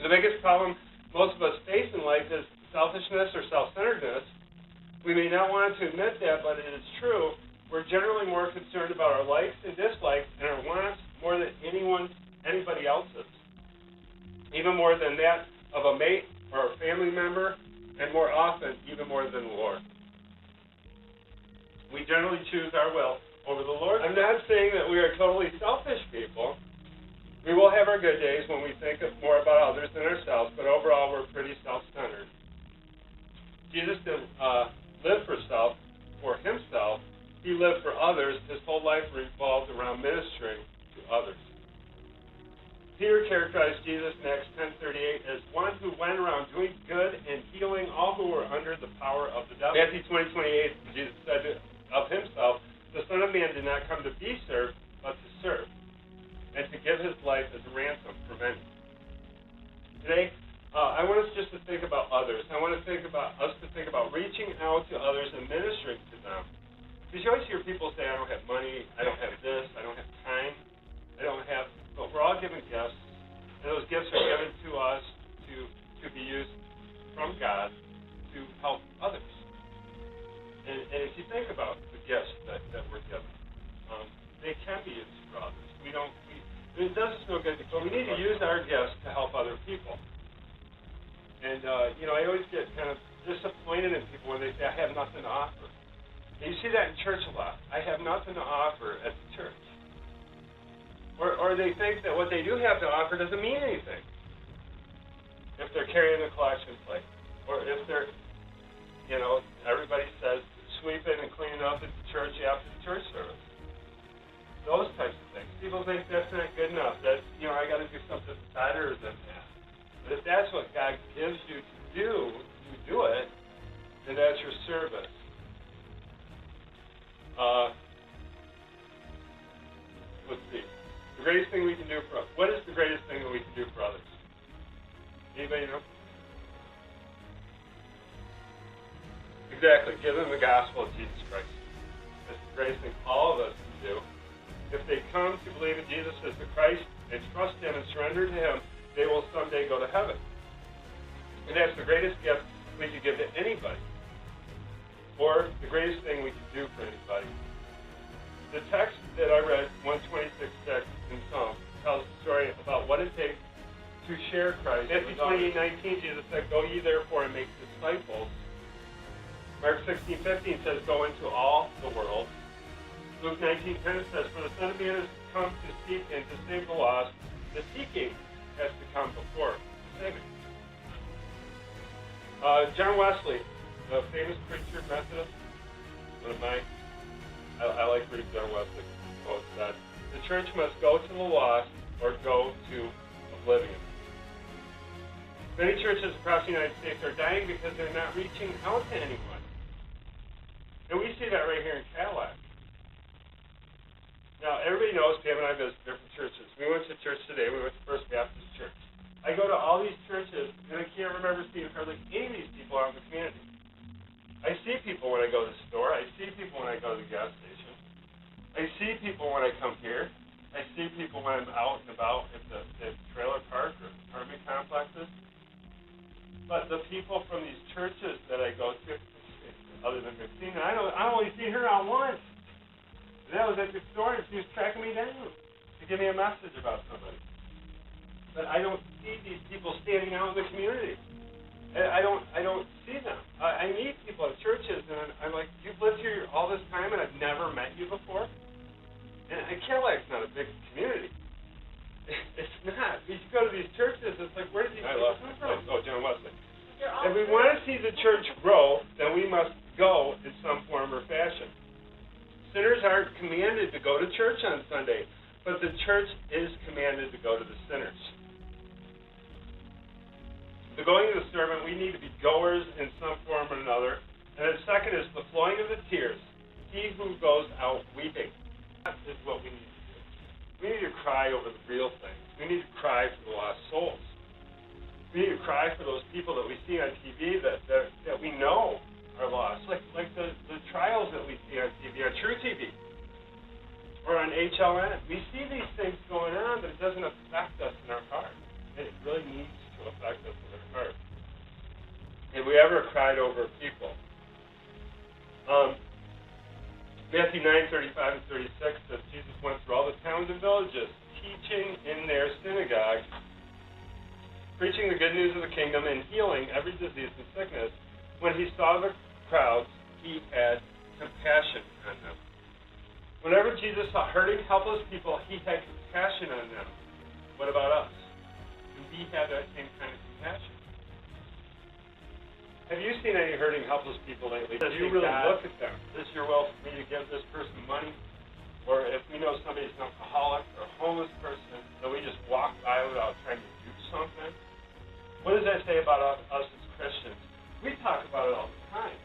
The biggest problem most of us face in life is selfishness or self-centeredness. We may not want to admit that, but it is true. We're generally more concerned about our likes and dislikes and our wants more than anybody else's, even more than that of a mate or a family member, and more often, even more than the Lord. We generally choose our will over the Lord. I'm not saying that we are totally selfish people. We will have our good days when we think more about others than ourselves, but overall we're pretty self-centered. Jesus didn't live for himself. He lived for others. His whole life revolved around ministering to others. Peter characterized Jesus in Acts 10:38 as one who went around doing good and healing all who were under the power of the devil. Matthew 20:28, Jesus said of himself, "The Son of Man did not come to be served, but to serve, and to give his life as a ransom for many." Today, I want us just to think about others. I want us to think about reaching out to others and ministering to them. Because you always hear people say, "I don't have money, I don't have this, I don't have time, I don't have," but we're all given gifts, and those gifts are given to us to be used from God to help others. And if you think about the gifts that we're given, they can be used for others. It does us no good, but we need to use our gifts to help other people. And, I always get kind of disappointed in people when they say, "I have nothing to offer." And you see that in church a lot. I have nothing to offer at the church. Or they think that what they do have to offer doesn't mean anything. If they're carrying a collection plate, or if they're, everybody says sweeping and cleaning up at the church after the church service. Those types of things. People think that's not good enough. That, I got to do something better than that. But if that's what God gives you to do, you do it, then that's your service. Let's see. The greatest thing we can do for what is the greatest thing that we can do for others? Anybody know? Exactly. Give them the gospel of Jesus Christ. That's the greatest thing all of us can do. If they come to believe in Jesus as the Christ and trust Him and surrender to Him, they will someday go to heaven. And that's the greatest gift we could give to anybody, or the greatest thing we could do for anybody. The text that I read, 126:6 in Psalm, tells the story about what it takes to share Christ. Matthew 28:19, Jesus said, "Go ye therefore and make disciples." Mark 16:15 says, "Go into all the world." Luke 19:10 says, "For the Son of Man has come to seek and to save the lost." The seeking has to come before the saving. John Wesley, the famous preacher, Methodist, I like reading John Wesley quotes that the church must go to the lost or go to oblivion. Many churches across the United States are dying because they're not reaching out to anyone. And we see that right here in Cadillac. Now, everybody knows Pam and I visit different churches. We went to church today. We went to First Baptist Church. I go to all these churches, and I can't remember seeing hardly any of these people out in the community. I see people when I go to the store. I see people when I go to the gas station. I see people when I come here. I see people when I'm out and about at the trailer park or apartment complexes. But the people from these churches that I go to, other than Christina, I only see her out once. And that was at the store, and she was tracking me down to give me a message about somebody. But I don't see these people standing out in the community. I don't see them. I meet people at churches, and I'm like, "You've lived here all this time, and I've never met you before?" And Cadillac's not a big community. It's not. You go to these churches, it's like, where did these people come from? Oh, John Wesley. If we want to see the church grow, then we must go in some form or fashion. Sinners aren't commanded to go to church on Sunday, but the church is commanded to go to the sinners. The going of the servant, we need to be goers in some form or another. And then second is the flowing of the tears. He who goes out weeping. That is what we need to do. We need to cry over the real things. We need to cry for the lost souls. We need to cry for those people that we see on TV that we know are lost. Like the trials that we see on TV, on True TV, or on HLN. We see these things going on, but it doesn't affect us in our heart. And it really needs to to affect us in our heart. Have we ever cried over people? Matthew 9:35 and 36 says Jesus went through all the towns and villages, teaching in their synagogues, preaching the good news of the kingdom, and healing every disease and sickness. When he saw the crowds, he had compassion on them. Whenever Jesus saw hurting, helpless people, he had compassion on them. What about us? Do we have that same kind of compassion? Have you seen any hurting, helpless people lately? Do you really look at them? Is your will for me to give this person money? Or if we know somebody's an alcoholic or a homeless person, that we just walk by without trying to do something? What does that say about us as Christians? We talk about it all the time.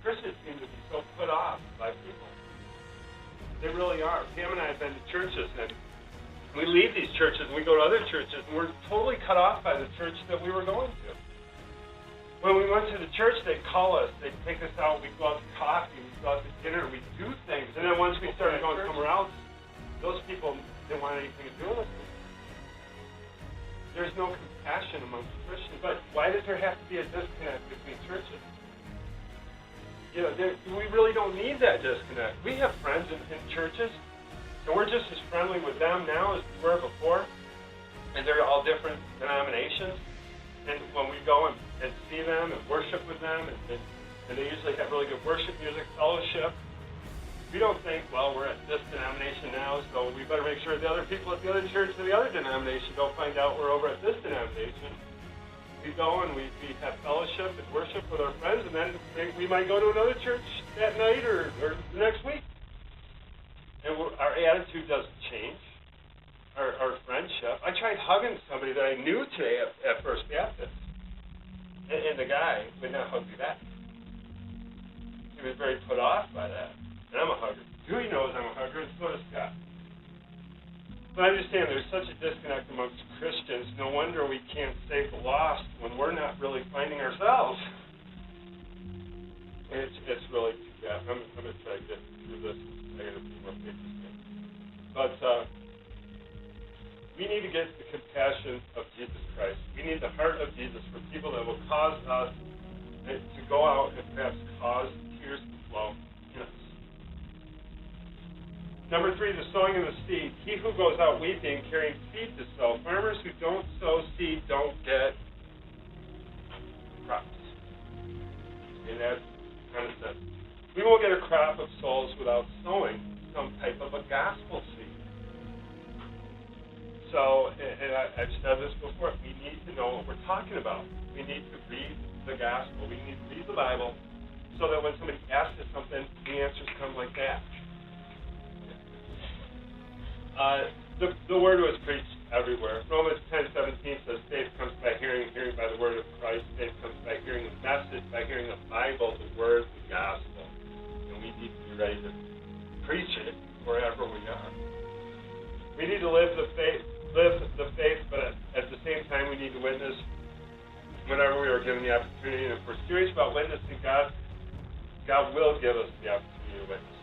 Christians seem to be so put off by people. They really are. Pam and I have been to churches, and we leave these churches, and we go to other churches, and we're totally cut off by the church that we were going to. When we went to the church, they'd call us, they'd take us out, we'd go out to coffee, we'd go out to dinner, we'd do things. And then once we started going somewhere else, those people didn't want anything to do with us. There's no compassion amongst Christians. But why does there have to be a disconnect between churches? You know, we really don't need that disconnect. We have friends in churches, and we're just as friendly with them now as we were before. And they're all different denominations. And when we go and see them and worship with them, and they usually have really good worship music, fellowship, we don't think, well, we're at this denomination now, so we better make sure the other people at the other church or the other denomination don't find out we're over at this denomination. We go and we have fellowship and worship with our friends, and then we might go to another church that night or the next week. And our attitude doesn't change. Our friendship. I tried hugging somebody that I knew today at First Baptist, and the guy would not hug me back. He was very put off by that. And I'm a hugger. Dewey knows I'm a hugger, and so does Scott. But I understand there's such a disconnect amongst Christians. No wonder we can't save the lost when we're not really finding ourselves. It's really too bad. I'm going to try to get through this. I got a few more pages here. But we need to get the compassion of Jesus Christ. We need the heart of Jesus for people that will cause us to go out and perhaps cause tears to flow in us. Number 3, the sowing of the seed. He who goes out weeping, carrying seed to sow. Farmers who don't sow seed don't get crops. In that kind of sense. We won't get a crop of souls without sowing some type of a gospel seed. So, and I've said this before, we need to know what we're talking about. We need to read the gospel. We need to read the Bible so that when somebody asks us something, the answers come like that. The word was preached everywhere. Romans 10:17 says, faith comes by hearing, hearing by the word of Christ. Faith comes by hearing the message, by hearing the Bible, the word, the gospel. And we need to be ready to preach it wherever we are. We need to live the faith, but at the same time, we need to witness whenever we are given the opportunity. And if we're serious about witnessing, God will give us the opportunity to witness.